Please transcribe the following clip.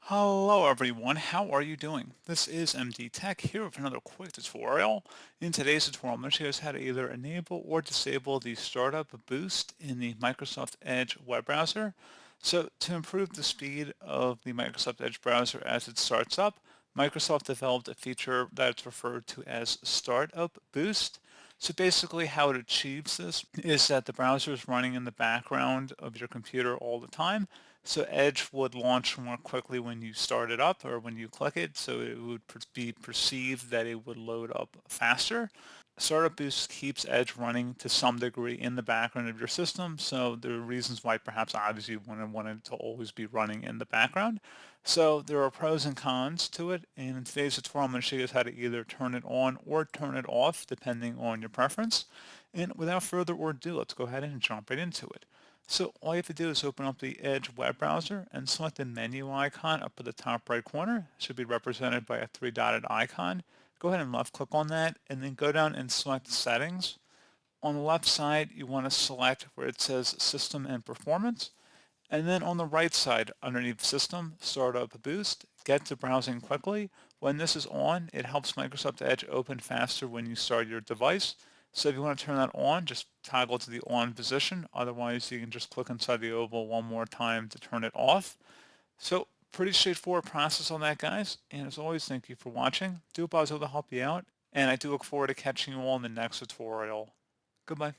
Hello everyone, how are you doing? This is MD Tech here with another quick tutorial. In today's tutorial, I'm going to show you guys how to either enable or disable the startup boost in the Microsoft Edge web browser. So to improve the speed of the Microsoft Edge browser as it starts up, Microsoft developed a feature that's referred to as Startup Boost. So basically how it achieves this is that the browser is running in the background of your computer all the time. So Edge would launch more quickly when you start it up or when you click it, so it would be perceived that it would load up faster. Startup Boost keeps Edge running to some degree in the background of your system, so there are reasons why perhaps obviously you wouldn't want it to always be running in the background. So there are pros and cons to it, and in today's tutorial I'm going to show you guys how to either turn it on or turn it off depending on your preference. And without further ado, let's go ahead and jump right into it. So all you have to do is open up the Edge web browser and select the menu icon up at the top right corner. It should be represented by a three-dotted icon. Go ahead and left click on that and then go down and select settings. On the left side, you want to select where it says system and performance. And then on the right side, underneath System, Startup Boost, get to browsing quickly. When this is on, it helps Microsoft Edge open faster when you start your device. So if you want to turn that on, just toggle to the on position. Otherwise, you can just click inside the oval one more time to turn it off. So pretty straightforward process on that, guys. And as always, thank you for watching. Do hope I was able to help you out. And I do look forward to catching you all in the next tutorial. Goodbye.